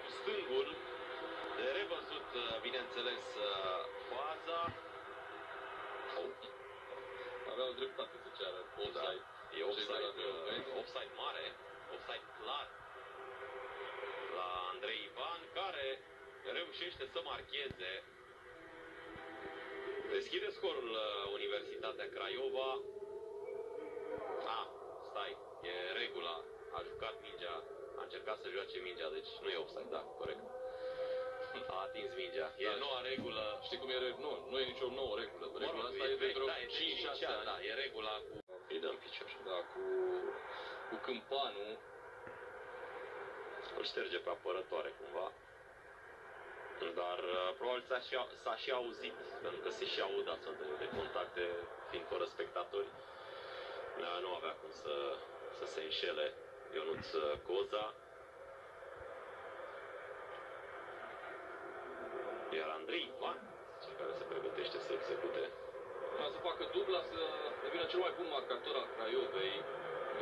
cu stângul. De revăzut, bineînțeles, faza. Aveau dreptate să ceară offside. Da, e offside mare, offside clar la Andrei Ivan, care reușește să marcheze. Deschide scorul Universitatea Craiova. Stai, e regula. A jucat mingea, a încercat să joace mingea, deci nu e offside, da, corect. A atins mingea. E noua regulă. Știi cum e? Nu e nicio nouă regulă. Regula asta e de vreo 5-6 ani. Da, e regula cu... Îi dăm picior. Da, cu câmpanul. Îl șterge pe apărătoare cumva. Dar probabil s-a și auzit, pentru că se și aud astfel de contacte, fiind fără spectatori. Da, nu avea cum să se înșele Ionuț Coza. Iar Andrei Ivan, cel care se pregătește să execute. Să facă dubla, să devină cel mai bun marcator al Craiovei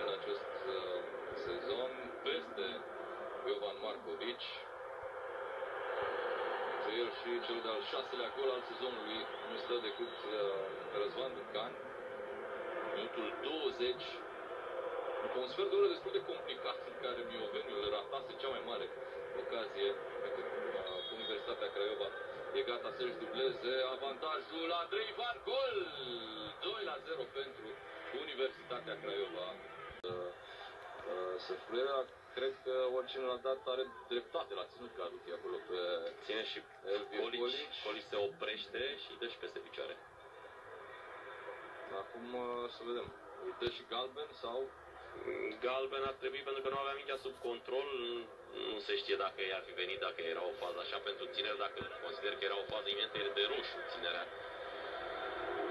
în acest sezon, peste Jovan Markovic. Între el și cel de-al 6-lea gol al sezonului nu stă decât Răzvan Ducan. Minutul 20, după un sfert de oră destul de complicat, în care Mioveniul ratase cea mai mare ocazie, decât Universitatea Craiova e gata să-și dubleze avantajul. Andrei Ivan, gol! 2-0 pentru Universitatea Craiova. Să fluiera, cred că oricine l-a dat are dreptate, l-a ținut Caruti acolo pe... Ține și Colici se oprește și dă și peste picioare. Acum să vedem. Îi dă și galben sau... Galben ar trebui, pentru că nu avea mingea sub control. Nu se știe dacă i-ar fi venit, dacă era o fază așa pentru ținere, dacă consider că era o fază imediată de roșu ținerea.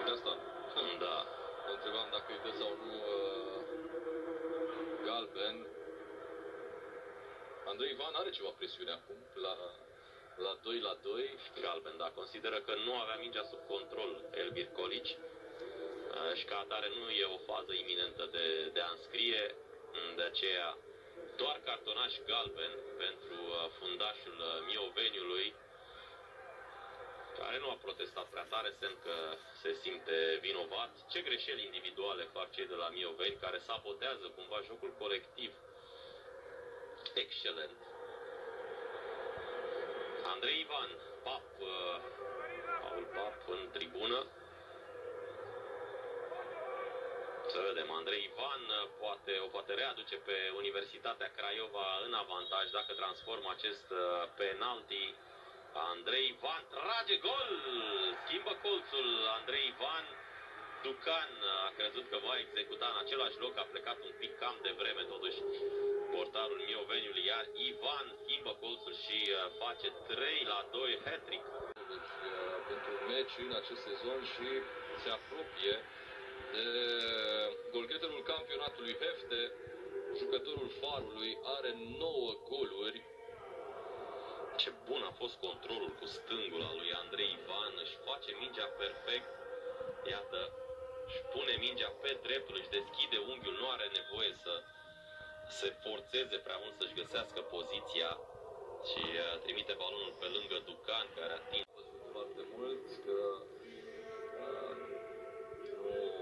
De asta. Da. Mă întrebam dacă îi dă sau nu galben. Andrei Ivan are ceva presiune acum la 2-2. Galben, da. Consideră că nu avea mingea sub control Elvir Colici. Și ca atare nu e o fază iminentă de a înscrie, de aceea doar cartonaș galben pentru fundașul Mioveniului, care nu a protestat prea tare, semn că se simte vinovat. Ce greșeli individuale fac cei de la Mioveni, care sabotează cumva jocul colectiv. Excelent. Andrei Ivan, Paul Pap în tribună. Să vedem, Andrei Ivan o poate readuce pe Universitatea Craiova în avantaj dacă transformă acest penalti. Andrei Ivan trage gol! Schimbă colțul Andrei Ivan. Ducan a crezut că va executa în același loc, a plecat un pic cam de vreme totuși portarul Mioveniului, iar Ivan schimbă colțul și face 3-2 hat-trick. Deci, pentru meci în acest sezon și se apropie de golgheterul campionatului Hefte. Jucătorul Farului are 9 goluri. Ce bun a fost controlul cu stângul al lui Andrei Ivan. Își face mingea perfect. Iată, își pune mingea pe dreptul, își deschide unghiul. Nu are nevoie să se forțeze prea mult să-și găsească poziția. Și trimite balonul pe lângă Ducan, care atinge foarte mult că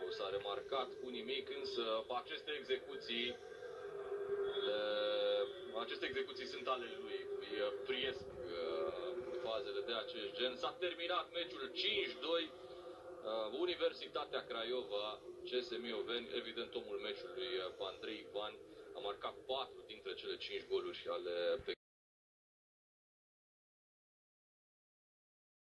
nu s-a remarcat cu nimic, însă aceste execuții sunt ale lui. Îi priesc fazele de acest gen. S-a terminat meciul 5-2. Universitatea Craiova, CS Mioveni, evident omul meciului, Andrei Ivan, a marcat 4 dintre cele 5 goluri ale